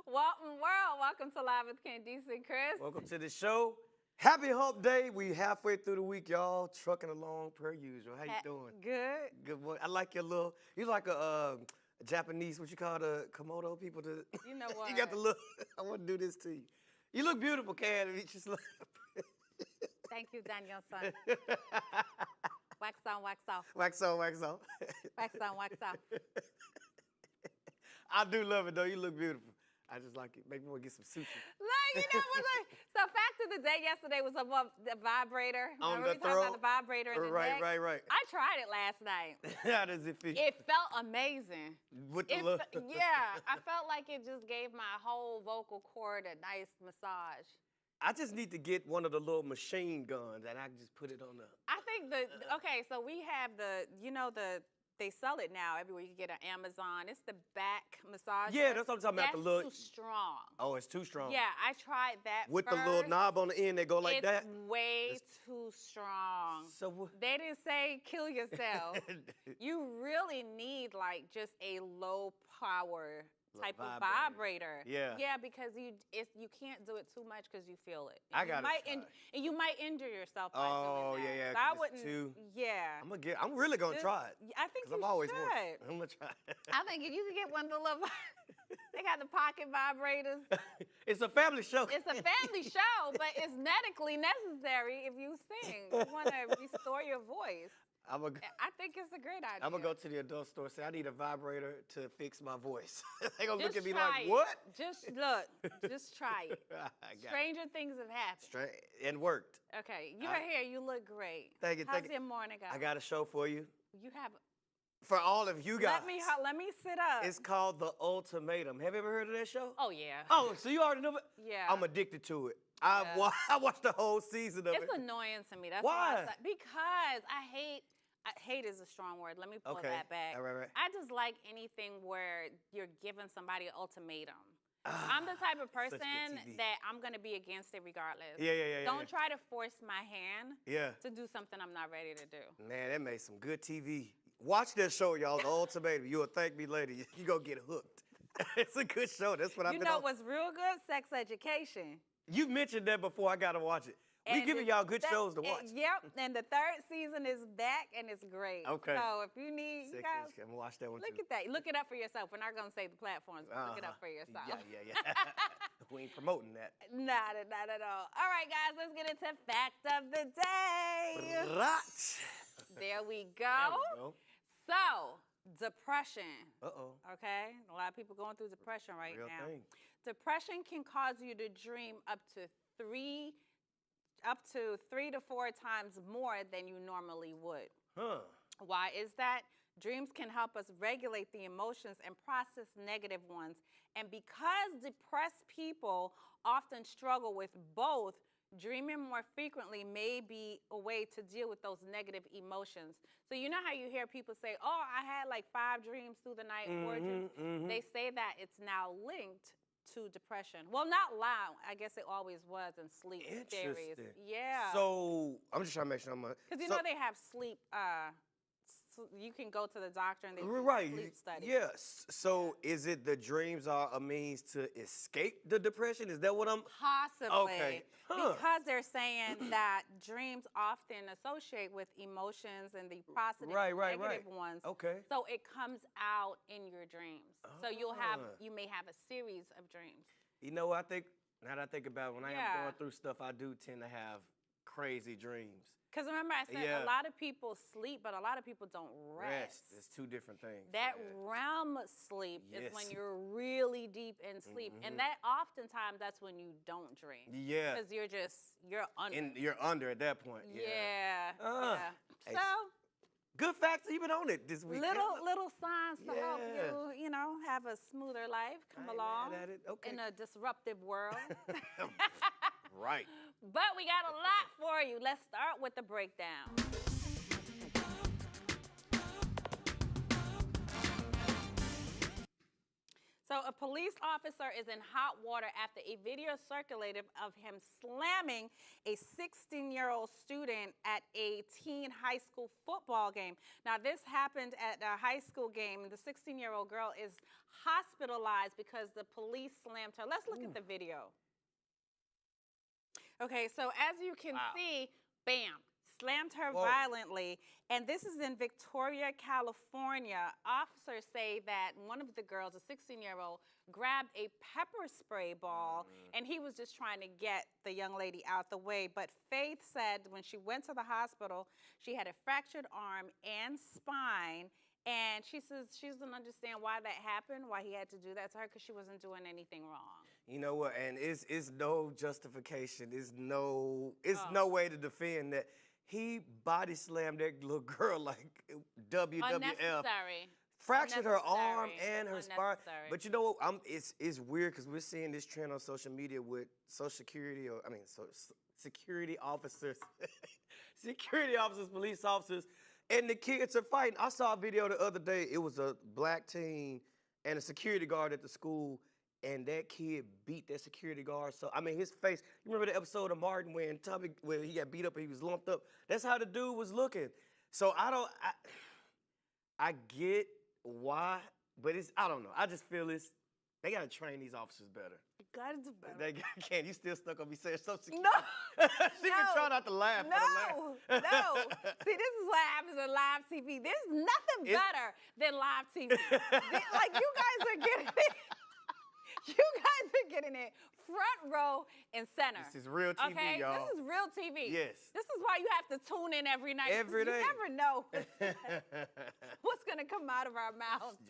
Welcome, world. Welcome to Live with Candice and Kris. Welcome to the show. Happy Hump Day. We halfway through the week, y'all. Trucking along per usual. How you doing? Good. Good boy. I like your little. You like a Japanese. What you call the Komodo people? You know what? You got the look. I want to do this to you. You look beautiful, Candice. Just look. Thank you, Daniel son. Wax on, wax off. Wax on, wax off. Wax on, wax off. I do love it though. You look beautiful. I just like it. Make me want to get some sushi. Look, you know what? So fact of the day yesterday was about the vibrator. On Remember the we talked about the vibrator in the neck? Right. I tried it last night. How does it feel? It felt amazing. With the look. Yeah, I felt like it just gave my whole vocal cord a nice massage. I just need to get one of the little machine guns and I can just put it on the. I think okay, so we have they sell it now everywhere. You can get it on Amazon. It's the back massage. Yeah, that's what I'm talking about. That's the little. too strong. Oh, it's too strong. Yeah, I tried that With first. the little knob on the end, they go like that. It's way too strong. So they didn't say kill yourself. You really need like just a low power type of vibrator. Yeah. Yeah, because you can't do it too much because you feel it. I got it. And you might injure yourself by doing that. Yeah. So I wouldn't. Yeah. I'm really gonna try it. I think you I'm always should. I'm gonna try it. I think if you could get one of the little, they got the pocket vibrators. It's a family show. It's a family show, but it's medically necessary if you sing. You want to restore your voice. I think it's a great idea. I'm gonna go to the adult store and say I need a vibrator to fix my voice. They gonna Just look at me try like, it. what? Just look. Just try it. Stranger things have happened. And worked. Okay, you're here. You look great. Thank you. How's your morning going? I got a show for you. You have. For all of you guys. Let me sit up. It's called The Ultimatum. Have you ever heard of that show? Oh yeah. Oh, so you already know it? Yeah. I'm addicted to it. I watched the whole season of it. It's annoying to me. That's why? Because I hate is a strong word. Let me pull that back. Right. I just like anything where you're giving somebody an ultimatum. I'm the type of person that I'm going to be against it regardless. Yeah. Don't try to force my hand to do something I'm not ready to do. Man, that made some good TV. Watch that show, y'all, The Ultimatum. You'll thank me later. You gonna get hooked. It's a good show. That's what I've been on. You know what's real good? Sex education. You mentioned that before. I got to watch it. We giving y'all good shows to watch. Yep, and the third season is back, and it's great. Okay. So if you need, you guys, I'm gonna watch that one too. Look at that. Look it up for yourself. We're not gonna say the platforms, but look it up for yourself. Yeah. We ain't promoting that. Not at all. All right, guys, let's get into fact of the day. Right. There we go. There we go. So, depression. Uh-oh. Okay? A lot of people going through depression right Real now. thing. Depression can cause you to dream up to three to four times more than you normally would. Huh. Why is that? Dreams can help us regulate the emotions and process negative ones. And because depressed people often struggle with both, dreaming more frequently may be a way to deal with those negative emotions. So you know how you hear people say, oh, I had like 5 dreams through the night, 4 dreams? They say that it's now linked to depression. Well, not loud. I guess it always was in sleep theories. Yeah. So I'm just trying to make sure I'm because you know they have sleep. You can go to the doctor and they do sleep studies. Yes. So is it the dreams are a means to escape the depression? Is that what I'm? Possibly. Okay. Because they're saying that dreams often associate with emotions and the positive and negative ones. Okay. So it comes out in your dreams. So you may have a series of dreams. You know what I think? Now that I think about it, when I am going through stuff, I do tend to have crazy dreams. Because remember I said a lot of people sleep, but a lot of people don't rest. It's 2 different things. That REM sleep is when you're really deep in sleep. And that oftentimes that's when you don't dream. Yeah. Because you're under. And you're under at that point. Yeah. Hey, so good facts even on it this week. Little signs to help you, have a smoother life come along in a disruptive world. Right. But we got a lot for you. Let's start with the breakdown. So a police officer is in hot water after a video circulated of him slamming a 16-year-old student at a teen high school football game. Now, this happened at a high school game. The 16-year-old girl is hospitalized because the police slammed her. Let's look at the video. Okay, so as you can see, bam, slammed her violently. And this is in Victoria, California. Officers say that one of the girls, a 16-year-old, grabbed a pepper spray ball, and he was just trying to get the young lady out the way. But Faith said when she went to the hospital, she had a fractured arm and spine. And she says she doesn't understand why that happened, why he had to do that to her, because she wasn't doing anything wrong. You know what? And it's no justification. It's no way to defend that. He body slammed that little girl like WWF. Unnecessary. Fractured her arm and her spine. Unnecessary. But you know what? It's weird because we're seeing this trend on social media with security officers, security officers, police officers, and the kids are fighting. I saw a video the other day. It was a black teen and a security guard at the school, and that kid beat that security guard. So, I mean, his face, you remember the episode of Martin where he got beat up and he was lumped up? That's how the dude was looking. So, I get why, but I don't know. I just feel they got to train these officers better. You gotta do better. You still stuck on me saying something? No. She been trying not to laugh. No. See, this is what happens in live TV. There's nothing better than live TV. Like, you guys are getting it. You guys are getting it front row and center. This is real TV, okay? y'all. This is real TV. Yes. This is why you have to tune in every night. Every day. You never know what's going to come out of our mouths.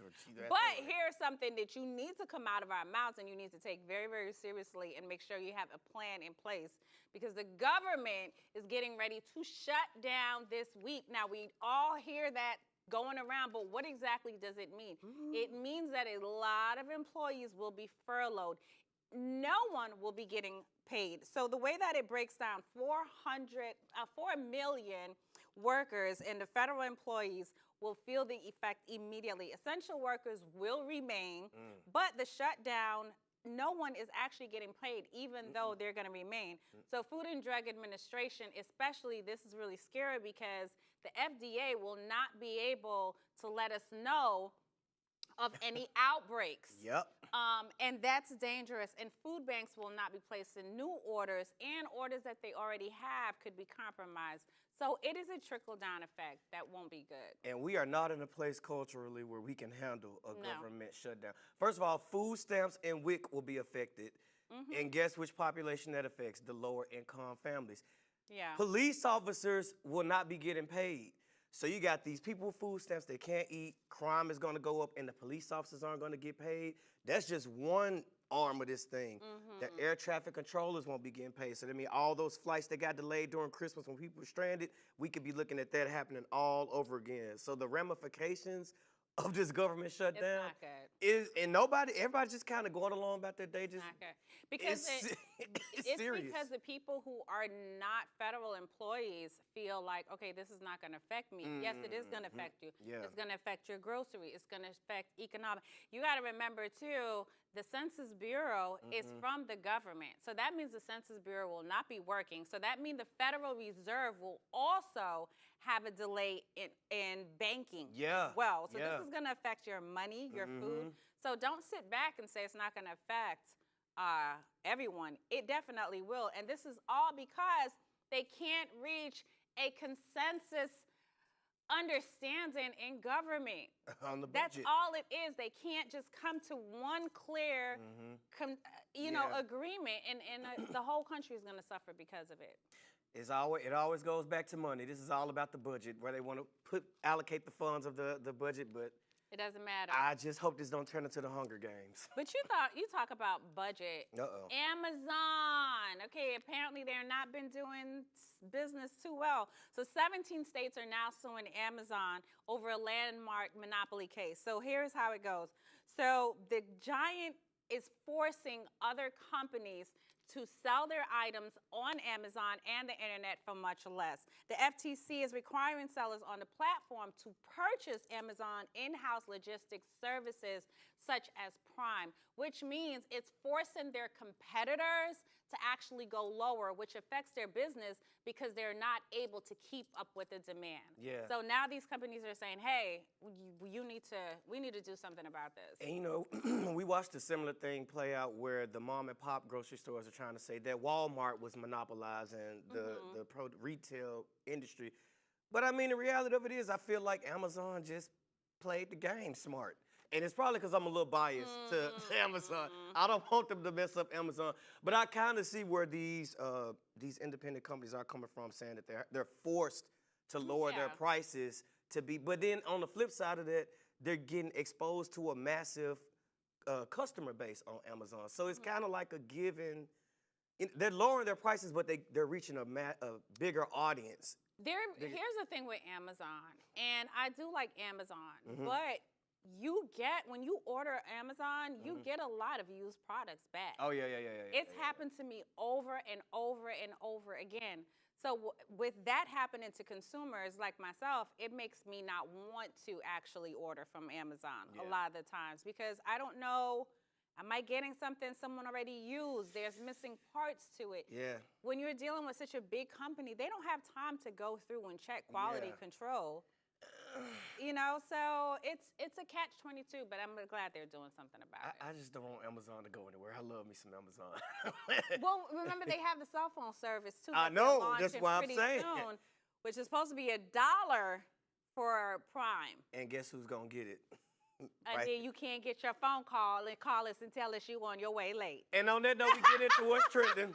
But here's something that you need to come out of our mouths and you need to take very, very seriously and make sure you have a plan in place, because the government is getting ready to shut down this week. Now, we all hear that going around, but what exactly does it mean? It means that a lot of employees will be furloughed. No one will be getting paid. So the way that it breaks down, 4 million workers and the federal employees will feel the effect immediately. Essential workers will remain, but the shutdown, no one is actually getting paid, even though they're going to remain. So Food and Drug Administration, especially, this is really scary because the FDA will not be able to let us know of any outbreaks. Yep. And that's dangerous. And food banks will not be placing new orders, and orders that they already have could be compromised. So it is a trickle-down effect that won't be good. And we are not in a place culturally where we can handle a government shutdown. First of all, food stamps and WIC will be affected. And guess which population that affects? The lower income families. Yeah. Police officers will not be getting paid. So you got these people with food stamps, they can't eat, crime is going to go up, and the police officers aren't going to get paid. That's just one arm of this thing. The air traffic controllers won't be getting paid. So that means all those flights that got delayed during Christmas when people were stranded, we could be looking at that happening all over again. So the ramifications of this government shutdown everybody's just kind of going along about their day. Just not good. Because it's serious. because the people who are not federal employees feel like, okay, this is not going to affect me. Yes, it is going to affect you. Yeah. It's going to affect your grocery. It's going to affect economic. You got to remember too, the Census Bureau is from the government. So that means the Census Bureau will not be working. So that means the Federal Reserve will also have a delay in banking as well. So this is going to affect your money, your food. So don't sit back and say it's not going to affect everyone. It definitely will. And this is all because they can't reach a consensus understanding in government. On the budget. That's all it is. They can't just come to one clear agreement, and the whole country is going to suffer because of it. It always goes back to money. This is all about the budget, where they want to allocate the funds of the budget, but it doesn't matter. I just hope this don't turn into the Hunger Games. But you talk about budget. Amazon. Okay, apparently they're not been doing business too well. So 17 states are now suing Amazon over a landmark monopoly case. So here's how it goes. So the giant is forcing other companies to sell their items on Amazon and the internet for much less. The FTC is requiring sellers on the platform to purchase Amazon in-house logistics services such as Prime, which means it's forcing their competitors to actually go lower, which affects their business because they're not able to keep up with the demand. Yeah. So now these companies are saying, hey, we need to do something about this. And you know, we watched a similar thing play out where the mom and pop grocery stores are trying to say that Walmart was monopolizing the retail industry. But I mean, the reality of it is, I feel like Amazon just played the game smart. And it's probably because I'm a little biased to Amazon. I don't want them to mess up Amazon. But I kind of see where these independent companies are coming from, saying that they're forced to lower their prices to be. But then on the flip side of that, they're getting exposed to a massive customer base on Amazon. So it's kind of like a given. They're lowering their prices, but they're reaching a bigger audience. Here's the thing with Amazon, and I do like Amazon, but when you order Amazon, you get a lot of used products back. Oh, yeah. It's happened to me over and over and over again. So with that happening to consumers like myself, it makes me not want to actually order from Amazon a lot of the times because I don't know, am I getting something someone already used? There's missing parts to it. Yeah. When you're dealing with such a big company, they don't have time to go through and check quality control. You know, so it's a catch-22, but I'm glad they're doing something about it. I just don't want Amazon to go anywhere. I love me some Amazon. Well, remember they have the cell phone service too. I know, that's what I'm saying. Soon, which is supposed to be $1 for Prime. And guess who's gonna get it? And then you can't get your phone call and call us and tell us you on your way late. And on that note, we get into what's trending.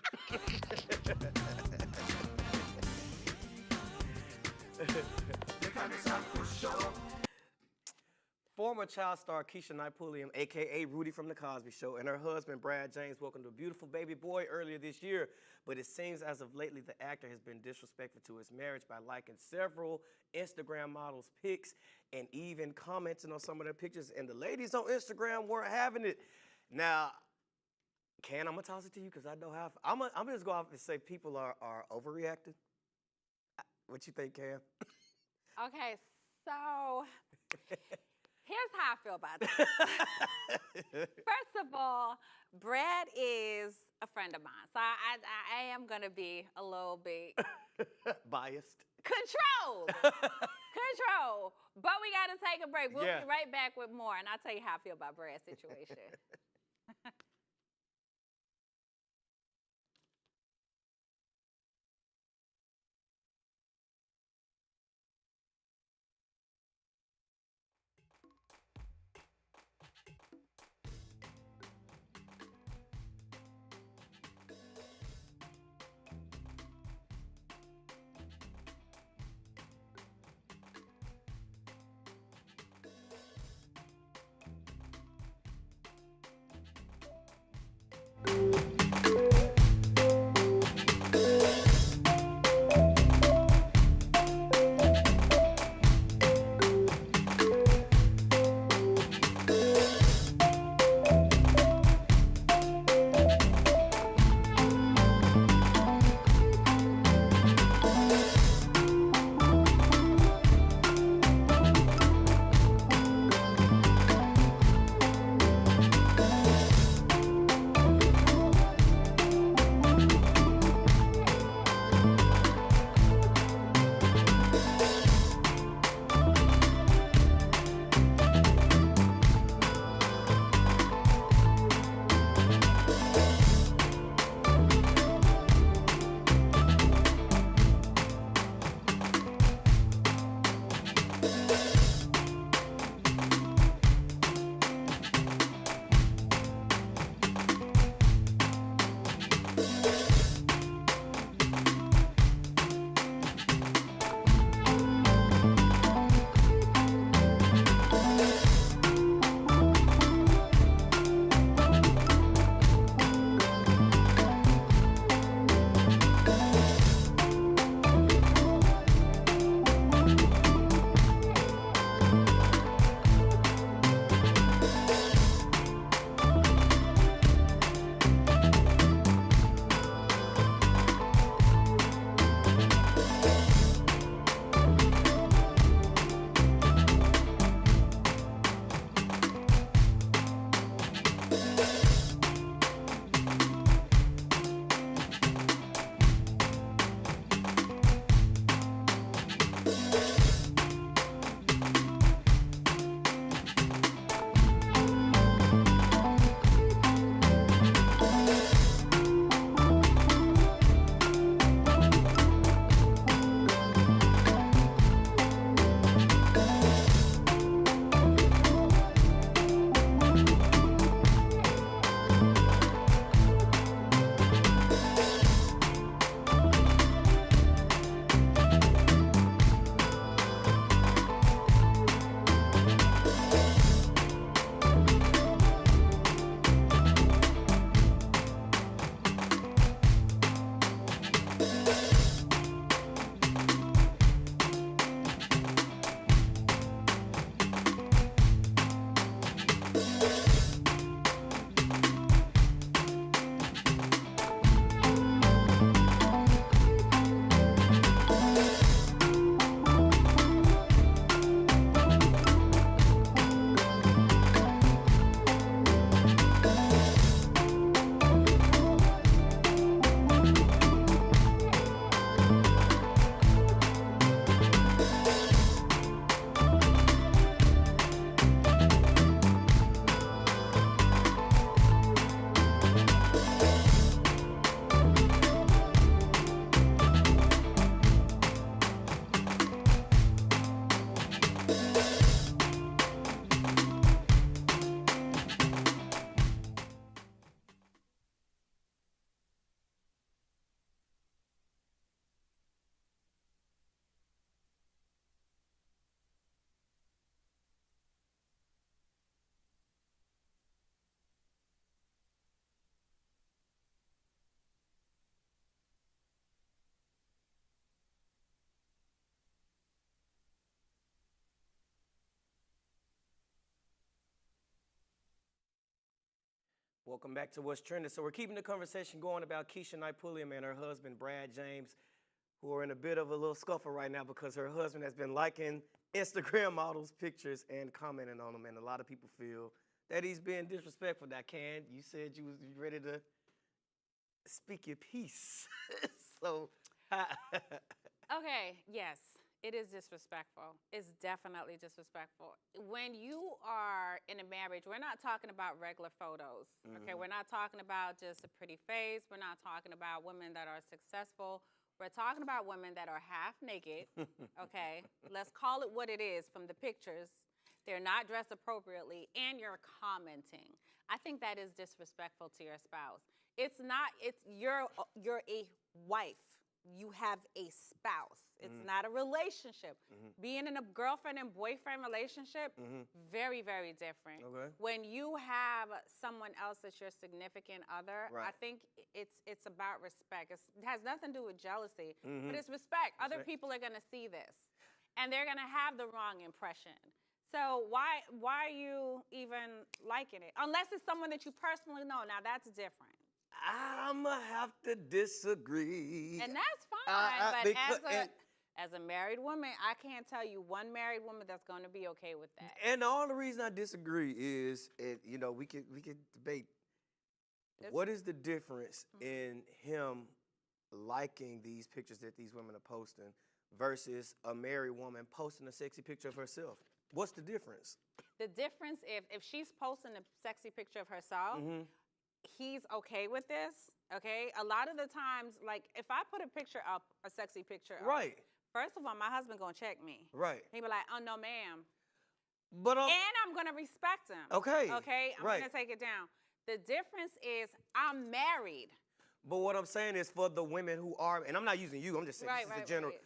Former child star Keisha Knight Pulliam, a.k.a. Rudy from The Cosby Show, and her husband, Brad James, welcomed a beautiful baby boy earlier this year. But it seems as of lately, the actor has been disrespectful to his marriage by liking several Instagram models' pics and even commenting on some of their pictures. And the ladies on Instagram weren't having it. Now, I'm going to toss it to you because I know how. I'm going to just go off and say people are overreacting. What you think, Cam? Okay, so here's how I feel about this. First of all, Brad is a friend of mine, so I am going to be a little bit biased. Controlled. But we got to take a break. We'll be right back with more, and I'll tell you how I feel about Brad's situation. Welcome back to What's Trending. So we're keeping the conversation going about Keisha Knight Pulliam and her husband, Brad James, who are in a bit of a little scuffle right now because her husband has been liking Instagram models' pictures and commenting on them. And a lot of people feel that he's being disrespectful. Now, Can, you said you was ready to speak your piece. So, Okay, yes, it is disrespectful. It's definitely disrespectful. When you are in a marriage, we're not talking about regular photos, okay? We're not talking about just a pretty face. We're not talking about women that are successful. We're talking about women that are half naked, okay? Let's call it what it is from the pictures. They're not dressed appropriately, and you're commenting. I think that is disrespectful to your spouse. It's not, you're a wife. You have a spouse. It's not a relationship. Being in a girlfriend and boyfriend relationship, very, very different. Okay. When you have someone else that's your significant other, Right. I think it's about respect. It has nothing to do with jealousy, but it's respect. Other people are going to see this, and they're going to have the wrong impression. So why are you even liking it? Unless it's someone that you personally know. Now, that's different. I'm going to have to disagree. And that's fine, but because, as a married woman, I can't tell you one married woman that's going to be okay with that. And the only reason I disagree is, you know, we could debate what is the difference in him liking these pictures that these women are posting versus a married woman posting a sexy picture of herself. What's the difference? The difference, if she's posting a sexy picture of herself, he's okay with this, okay? A lot of the times, like, if I put a picture up, a sexy picture up, Right. first of all, my husband gonna check me. Right. He be like, oh, no, ma'am. But And I'm gonna respect him. Okay. Okay? I'm Right. gonna take it down. The difference is I'm married. But what I'm saying is for the women who are, and I'm not using you, I'm just saying this is a general. Right.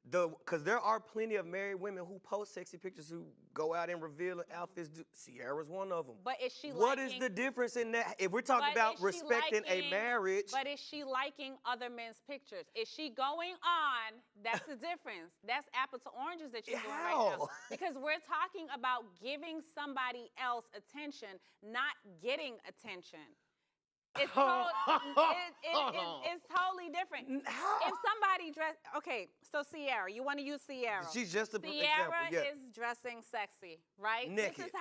Because there are plenty of married women who post sexy pictures who go out and reveal outfits. Sierra's one of them. But is she What liking, is the difference in that? If we're talking but about is she respecting a liking- marriage. But is she liking other men's pictures? Is she going on? That's the difference. That's apple to oranges that you're doing right now. How? Because we're talking about giving somebody else attention, not getting attention. It's, it's totally different. How? If somebody dressed, okay, so Sierra, you want to use Sierra. She's just an example. Sierra Yeah. is dressing sexy, right? Naked.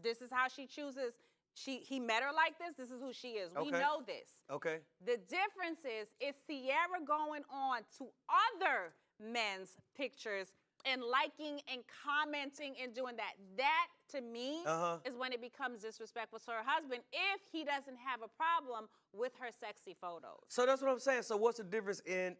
This is how she chooses. He met her like this. This is who she is. We Okay. know this. Okay. The difference is Sierra going on to other men's pictures and liking and commenting and doing that. That, to me, is when it becomes disrespectful to her husband if he doesn't have a problem with her sexy photos. So that's what I'm saying. So what's the difference in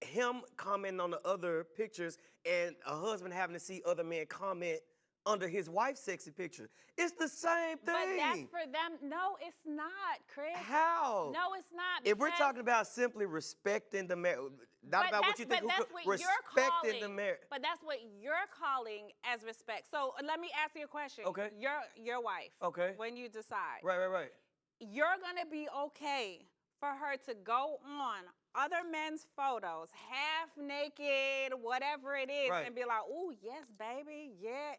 him commenting on the other pictures and a husband having to see other men comment under his wife's sexy picture? It's the same thing. But that's for them. No, it's not, Chris. How? No, it's not. If we're because- talking about simply respecting the marriage, not But about what that's- you think, but that's what you're respecting the calling- marriage. But that's what you're calling as respect. So let me ask you a question. Okay. Your wife. Okay. When you decide. Right. You're going to be okay for her to go on other men's photos, half naked, whatever it is, Right. and be like, oh, yes, baby, yeah.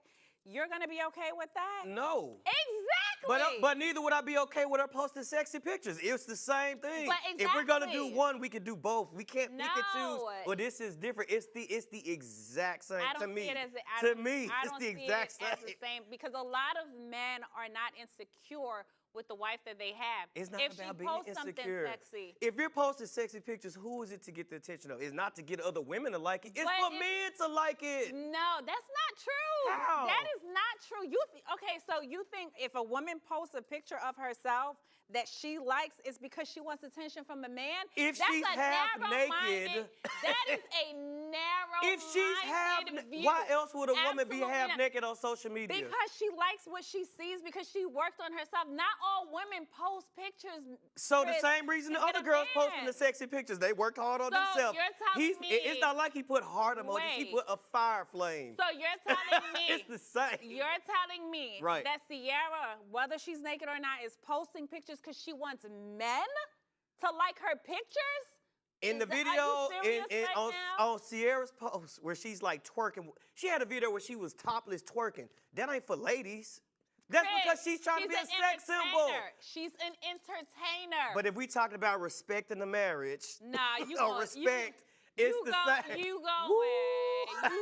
You're going to be okay with that? No. Exactly. But neither would I be okay with her posting sexy pictures. It's the same thing. But If we're gonna do exactly. one, we can do both. We can't pick and choose. No. But this is different. It's the exact same I to don't me. see it as To me, I it's don't the see exact it as the same because a lot of men are not insecure with the wife that they have. It's not if about she being posts insecure. something sexy, If you're posting sexy pictures, who is it to get the attention of? It's not to get other women to like it. It's But for men to like it. no, that's not true. How? That is not true. Okay, so you think if a woman posts a picture of herself that she likes, it's because she wants attention from a man? If That's she's a half narrow-minded- naked- That is a narrow. If she's half, why else would a woman be Absolutely half not. naked on social media? Because she likes what she sees, because she worked on herself. Not all women post pictures. So the Chris, same reason to the get other a girls posting man. the sexy pictures, they worked hard on So themselves. you're telling me- It's not like he put heart emojis, he Wait. put a fire flame. So you're telling me. It's the same. You're telling me Right. that Sierra, whether she's naked or not, is posting pictures because she wants men to like her pictures? In the Are you video, serious right now? on Sierra's post where she's like twerking, she had a video where she was topless twerking. That ain't for ladies. That's Kris, because she's trying to be a an sex symbol. entertainer. She's an entertainer. But if we talking about respecting the marriage, nah, you or go, respect, you it's the same. You going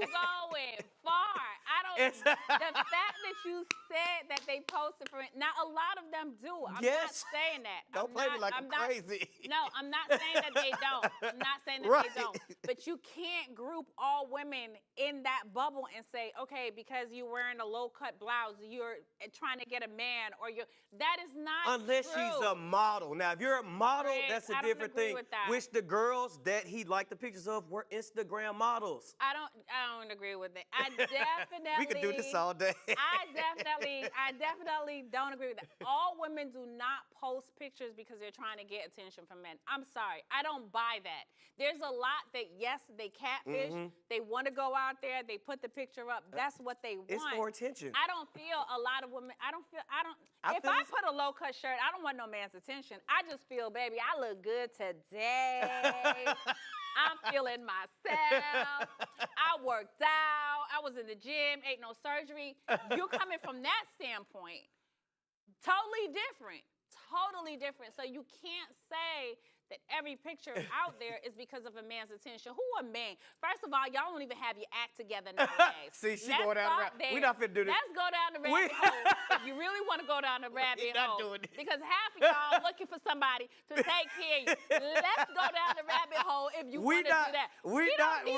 far. I don't. The fact that you said that they posted for it. Now a lot of them do. I'm not saying that. Don't play me like I'm crazy. No, I'm not saying that they don't. I'm not saying that they don't. But you can't group all women in that bubble and say, okay, because you're wearing a low-cut blouse, you're trying to get a man, or you're. That is not Unless true. she's a model. Now, if you're a model, Kris, that's a I don't different agree thing. with that. Which the girls that he liked the pictures of were Instagram models. I don't agree with it. I definitely. We could do this all day. I definitely don't agree with that. All women do not post pictures because they're trying to get attention from men. I'm sorry, I don't buy that. There's a lot that yes, they catfish. They want to go out there. They put the picture up. That's what they want. It's for attention. I don't feel a lot of women. If I put a low cut shirt, I don't want no man's attention. I just feel, baby, I look good today. I'm feeling myself. I worked out. I was in the gym. Ain't no surgery. You're coming from that standpoint. Totally different. Totally different. So you can't say that every picture out there is because of a man's attention. Who a man? First of all, y'all don't even have your act together nowadays. See, she going down the rabbit. We're not finna do this. Let's go down the rabbit hole. If you really want to go down the rabbit hole. Doing this. Because half of y'all looking for somebody to take care of you. Let's go down the rabbit hole if you want to do that. We're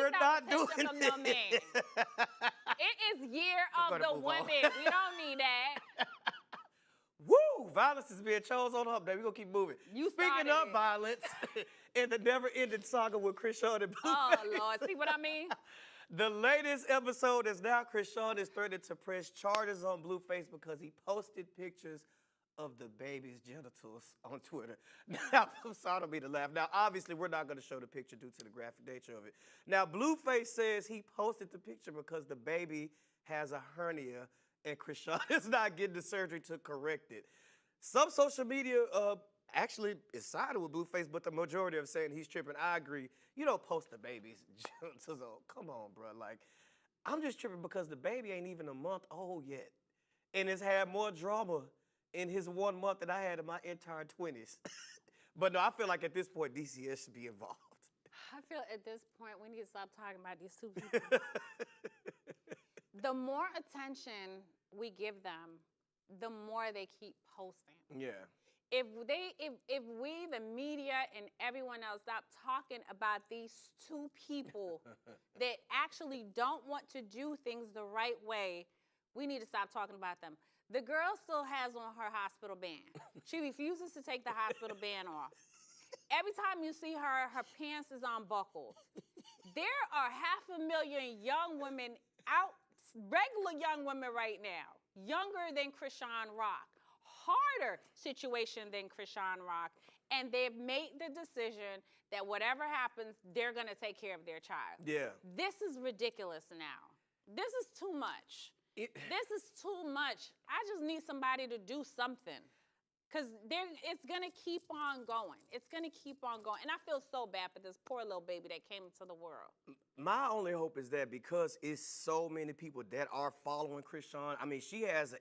not doing from no man. It is year of the women. We don't need that. Woo! Violence is being chosen on up there. We're going to keep moving. Speaking of violence, in the never-ending saga with Krishan and Blueface. Oh, Lord. See what I mean? The latest episode is now Krishan is threatened to press charges on Blueface because he posted pictures of the baby's genitals on Twitter. Now, I'm sorry to be the laugh. Now, obviously, we're not going to show the picture due to the graphic nature of it. Now, Blueface says he posted the picture because the baby has a hernia and Krishan is not getting the surgery to correct it. Some social media actually is sided with Blueface, but the majority of saying he's tripping. I agree. You don't post the baby's genitals. Come on, bro. Like, I'm just tripping because the baby ain't even a month old yet. And it's had more drama in his 1 month than I had in my entire 20s. But no, I feel like at this point, DCS should be involved. I feel at this point, we need to stop talking about these two people. The more attention we give them, the more they keep posting. Yeah. If we, the media and everyone else, stop talking about these two people that actually don't want to do things the right way, we need to stop talking about them. The girl still has on her hospital band. She refuses to take the hospital band off. Every time you see her, her pants is unbuckled. There are 500,000 young women out, regular young women right now, younger than Krishan Rock, harder situation than Krishan Rock, and they've made the decision that whatever happens, they're going to take care of their child. Yeah. This is ridiculous now. This is too much. This is too much. I just need somebody to do something. Because it's going to keep on going. It's going to keep on going. And I feel so bad for this poor little baby that came into the world. My only hope is that because it's so many people that are following Krishan, I mean, she has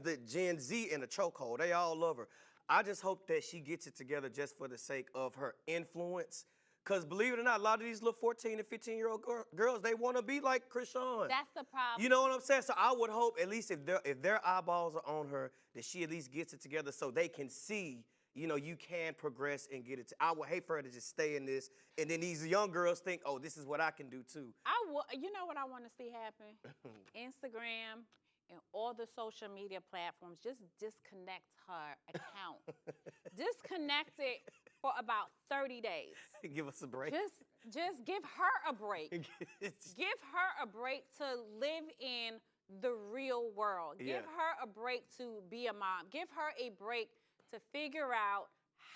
the Gen Z in a chokehold. They all love her. I just hope that she gets it together just for the sake of her influence. Because believe it or not, a lot of these little 14 and 15-year-old girls, they want to be like Krishan. That's the problem. You know what I'm saying? So I would hope, at least if their eyeballs are on her, that she at least gets it together so they can see, you know, you can progress and get it. I would hate for her to just stay in this, and then these young girls think, oh, this is what I can do too. You know what I want to see happen? Instagram and all the social media platforms, just disconnect her account. Disconnect it for about 30 days. Give us a break. Just give her a break. Give her a break to live in the real world. Yeah. Give her a break to be a mom. Give her a break to figure out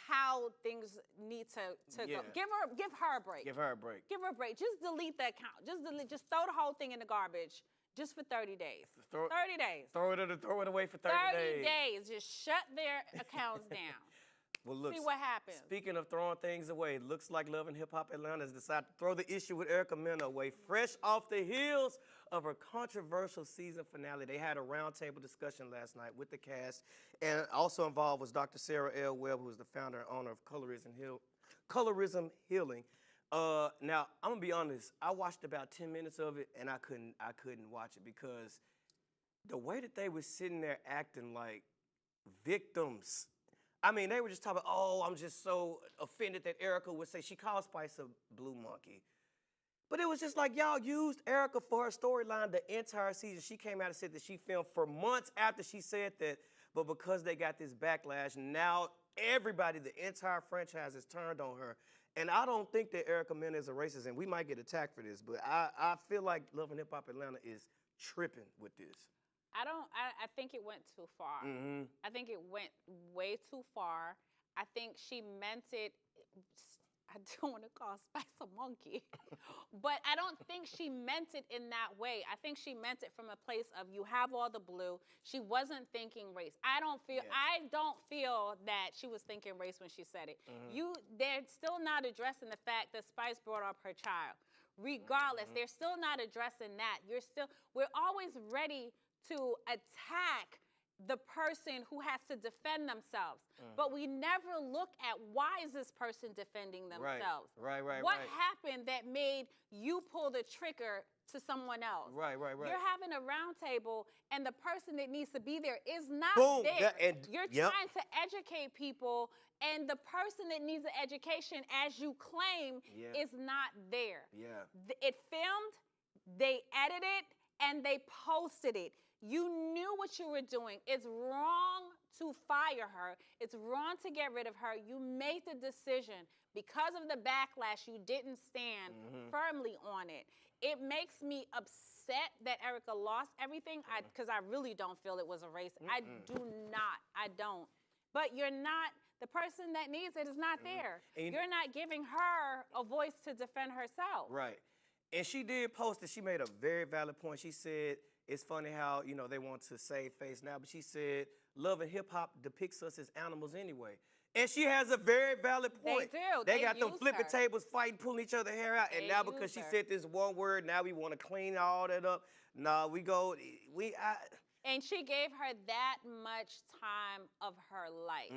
how things need to go. Give her a break. Give her a break. Give her a break. Just delete the account. Just throw the whole thing in the garbage. Just for 30 days. 30 days. Throw it away for 30 days. 30 days. Just shut their accounts down. Well, look, See what happens. Speaking of throwing things away, looks like Love and Hip Hop Atlanta has decided to throw the issue with Erica Mena away, fresh off the heels of her controversial season finale. They had a roundtable discussion last night with the cast, and also involved was Dr. Sarah L. Webb, who is the founder and owner of Colorism Healing. Now, I'm gonna be honest. I watched about 10 minutes of it, and I couldn't watch it because the way that they were sitting there acting like victims. I mean, they were just talking, oh, I'm just so offended that Erica would say she called Spice a blue monkey. But it was just like y'all used Erica for her storyline the entire season. She came out and said that she filmed for months after she said that, but because they got this backlash, now everybody, the entire franchise is turned on her. And I don't think that Erica Mena is a racist, and we might get attacked for this, but I feel like Love and Hip Hop Atlanta is tripping with this. I think it went too far. I think it went way too far. I think she meant it. I don't want to call Spice a monkey, but I don't think she meant it in that way. I think she meant it from a place of you have all the blue. She wasn't thinking race. I don't feel that she was thinking race when she said it. They're still not addressing the fact that Spice brought up her child. Regardless, they're still not addressing that. We're always ready to attack the person who has to defend themselves. But we never look at why is this person defending themselves? Right. What happened that made you pull the trigger to someone else? Right. You're having a round table and the person that needs to be there is not there. You're trying to educate people and the person that needs the education, as you claim, is not there. It filmed, they edited, and they posted it. You knew what you were doing. It's wrong to fire her. It's wrong to get rid of her. You made the decision. Because of the backlash, you didn't stand firmly on it. It makes me upset that Erica lost everything because I really don't feel it was a race. I do not. I don't. But you're not, the person that needs it is not there. You're not giving her a voice to defend herself. Right. And she did post that she made a very valid point. She said, it's funny how, they want to save face now, but she said, Love and Hip Hop depicts us as animals anyway. And she has a very valid point. They do. They got them flipping tables, fighting, pulling each other hair out. And now because she said this one word, now we want to clean all that up. No, And she gave her that much time of her life.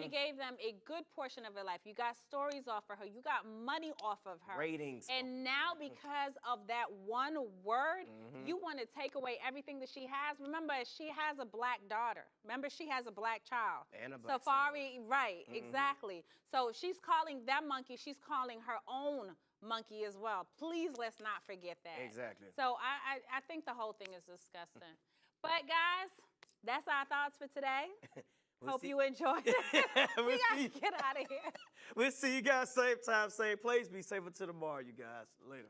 She gave them a good portion of her life. You got stories off of her. You got money off of her. Ratings. And now because of that one word, you want to take away everything that she has. Remember, she has a black daughter. Remember, she has a black child. And a black Safari, right, exactly. So she's calling that monkey, she's calling her own monkey as well. Please let's not forget that. Exactly. So I think the whole thing is disgusting. But guys, that's our thoughts for today. Hope you enjoyed it. We gotta get out of here. We'll see you guys same time, same place. Be safe until tomorrow, you guys. Later.